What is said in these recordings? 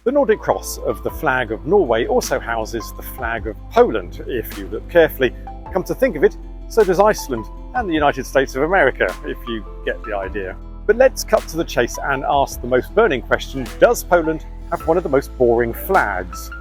The Nordic cross of the flag of Norway also houses the flag of Poland, if you look carefully. Come to think of it, so does Iceland and the United States of America, if you get the idea. But let's cut to the chase and ask the most burning question: does Poland have one of the most boring flags?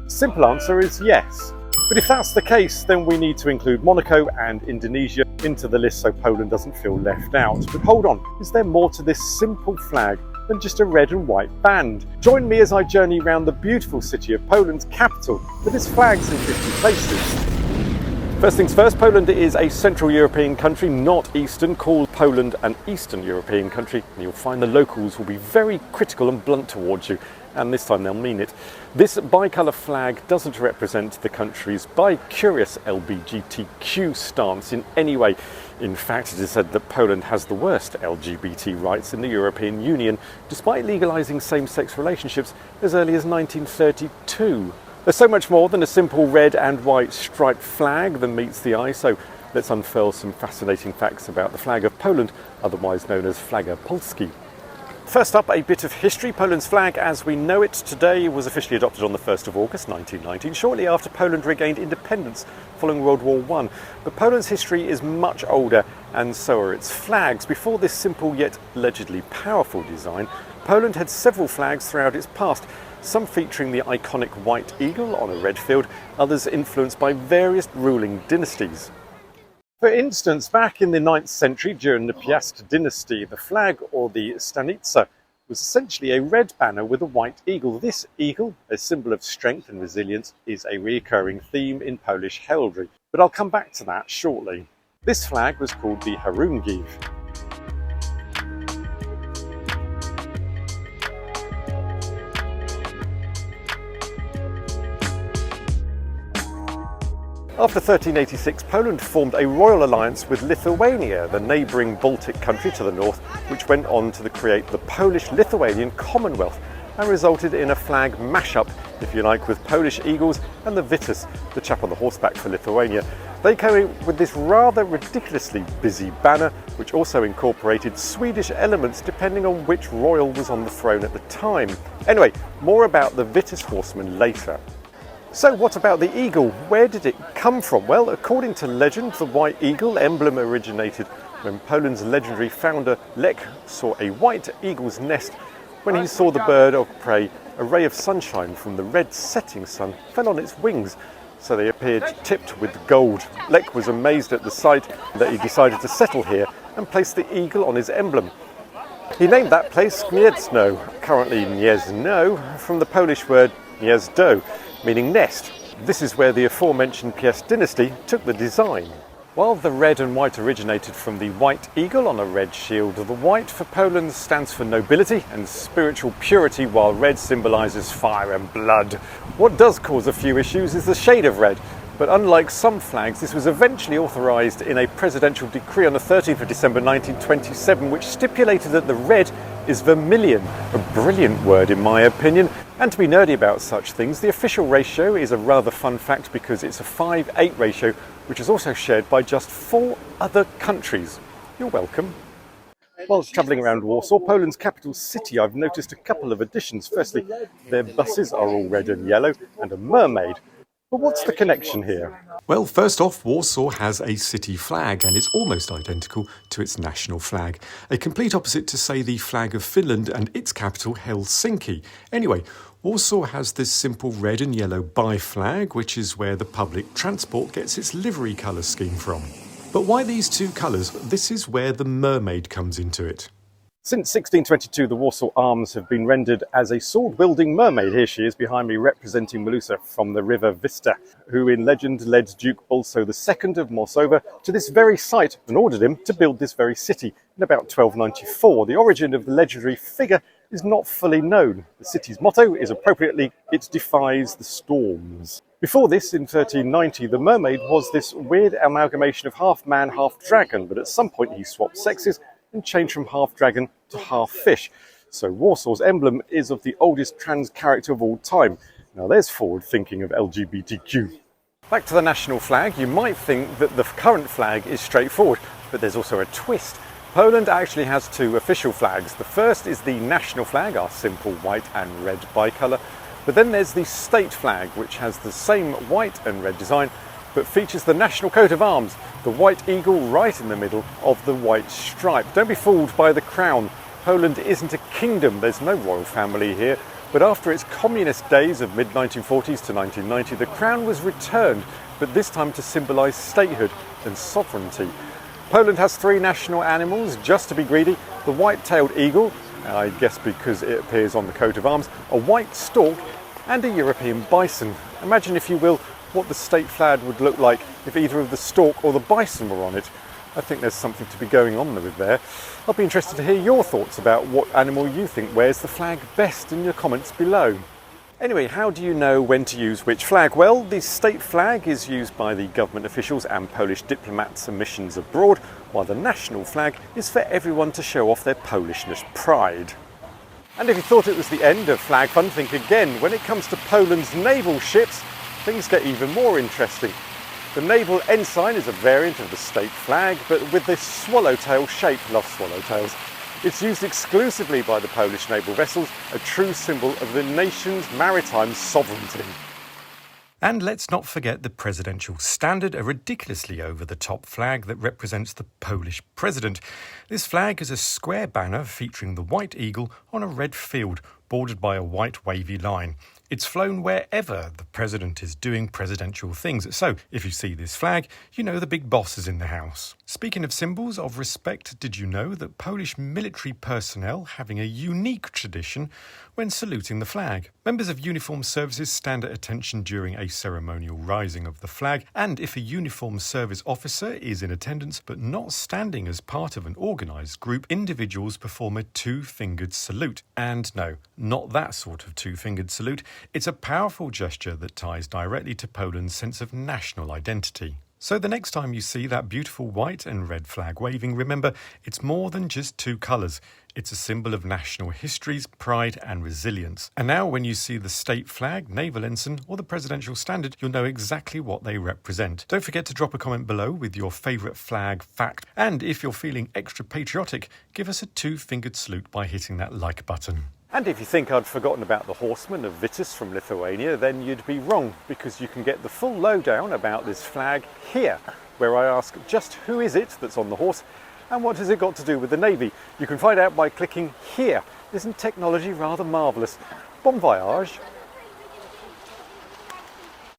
Simple answer is yes. But if that's the case, then we need to include Monaco and Indonesia into the list so Poland doesn't feel left out. But hold on, is there more to this simple flag than just a red and white band? Join me as I journey around the beautiful city of Poland's capital with its flags in 50 places. First things first, Poland is a Central European country, not Eastern. Call Poland an Eastern European country and you'll find the locals will be very critical and blunt towards you, and this time they'll mean it. This bicolour flag doesn't represent the country's bi-curious LGBTQ stance in any way. In fact, it is said that Poland has the worst LGBT rights in the European Union, despite legalising same-sex relationships as early as 1932. There's so much more than a simple red and white striped flag that meets the eye, so let's unfurl some fascinating facts about the flag of Poland, otherwise known as Flaga Polski. First up, a bit of history. Poland's flag as we know it today was officially adopted on the 1st of August 1919, shortly after Poland regained independence following World War I. But Poland's history is much older, and so are its flags. Before this simple yet allegedly powerful design, Poland had several flags throughout its past, some featuring the iconic white eagle on a red field, others influenced by various ruling dynasties. For instance, back in the 9th century, during the Piast dynasty, the flag, or the stanica, was essentially a red banner with a white eagle. This eagle, a symbol of strength and resilience, is a recurring theme in Polish heraldry, but I'll come back to that shortly. This flag was called the Harungiv. After 1386, Poland formed a royal alliance with Lithuania, the neighbouring Baltic country to the north, which went on to create the Polish-Lithuanian Commonwealth and resulted in a flag mash-up, if you like, with Polish eagles and the Vitus, the chap on the horseback for Lithuania. They came with this rather ridiculously busy banner, which also incorporated Swedish elements depending on which royal was on the throne at the time. Anyway, more about the Vitus horsemen later. So what about the eagle? Where did it come from? Well, according to legend, the white eagle emblem originated when Poland's legendary founder Lech saw a white eagle's nest. When he saw the bird of prey, a ray of sunshine from the red setting sun fell on its wings, so they appeared tipped with gold. Lech was amazed at the sight that he decided to settle here and placed the eagle on his emblem. He named that place Gniezno, currently Gniezno, from the Polish word Gniezdo, meaning nest. This is where the aforementioned Piast dynasty took the design. While the red and white originated from the white eagle on a red shield, the white for Poland stands for nobility and spiritual purity, while red symbolises fire and blood. What does cause a few issues is the shade of red, but unlike some flags, this was eventually authorised in a presidential decree on the 13th of December 1927, which stipulated that the red is vermilion, a brilliant word in my opinion. And to be nerdy about such things, the official ratio is a rather fun fact because it's a 5:8 ratio, which is also shared by just 4 other countries. You're welcome. While travelling around Warsaw, Poland's capital city, I've noticed a couple of additions. Firstly, their buses are all red and yellow, and a mermaid. But what's the connection here? Well, first off, Warsaw has a city flag and it's almost identical to its national flag. A complete opposite to, say, the flag of Finland and its capital, Helsinki. Anyway, Warsaw has this simple red and yellow bi-flag, which is where the public transport gets its livery colour scheme from. But why these two colours? This is where the mermaid comes into it. Since 1622, the Warsaw arms have been rendered as a sword-wielding mermaid. Here she is behind me, representing Melusa from the river Vista, who in legend led Duke Bolso II of Morsova to this very site and ordered him to build this very city in about 1294. The origin of the legendary figure is not fully known. The city's motto is appropriately, "It defies the storms." Before this, in 1390, the mermaid was this weird amalgamation of half man, half dragon, but at some point he swapped sexes and changed from half dragon to half fish. So Warsaw's emblem is of the oldest trans character of all time. Now there's forward thinking of LGBTQ. Back to the national flag, you might think that the current flag is straightforward, but there's also a twist. Poland actually has two official flags. The first is the national flag, our simple white and red bicolour, but then there's the state flag, which has the same white and red design, but features the national coat of arms, the white eagle right in the middle of the white stripe. Don't be fooled by the crown. Poland isn't a kingdom, there's no royal family here, but after its communist days of mid-1940s to 1990, the crown was returned, but this time to symbolise statehood and sovereignty. Poland has three national animals, just to be greedy: the white-tailed eagle, I guess because it appears on the coat of arms, a white stork, and a European bison. Imagine, if you will, what the state flag would look like if either of the stork or the bison were on it. I think there's something to be going on with there. I'll be interested to hear your thoughts about what animal you think wears the flag best in your comments below. Anyway, how do you know when to use which flag? Well, the state flag is used by the government officials and Polish diplomats and missions abroad, while the national flag is for everyone to show off their Polishness pride. And if you thought it was the end of flag fun, think again. When it comes to Poland's naval ships, things get even more interesting. The naval ensign is a variant of the state flag, but with this swallowtail shape. Love swallowtails. It's used exclusively by the Polish naval vessels, a true symbol of the nation's maritime sovereignty. And let's not forget the presidential standard, a ridiculously over-the-top flag that represents the Polish president. This flag is a square banner featuring the white eagle on a red field, bordered by a white wavy line. It's flown wherever the president is doing presidential things. So, if you see this flag, you know the big boss is in the house. Speaking of symbols of respect, did you know that Polish military personnel having a unique tradition when saluting the flag? Members of uniformed services stand at attention during a ceremonial rising of the flag, and if a uniformed service officer is in attendance but not standing as part of an organised group, individuals perform a two-fingered salute. And no, not that sort of two-fingered salute. It's a powerful gesture that ties directly to Poland's sense of national identity. So the next time you see that beautiful white and red flag waving, remember, it's more than just two colours. It's a symbol of national histories, pride and resilience. And now when you see the state flag, naval ensign or the presidential standard, you'll know exactly what they represent. Don't forget to drop a comment below with your favourite flag fact. And if you're feeling extra patriotic, give us a two-fingered salute by hitting that like button. And if you think I'd forgotten about the horsemen of Vitus from Lithuania, then you'd be wrong, because you can get the full lowdown about this flag here, where I ask just who is it that's on the horse and what has it got to do with the Navy. You can find out by clicking here. Isn't technology rather marvellous? Bon voyage.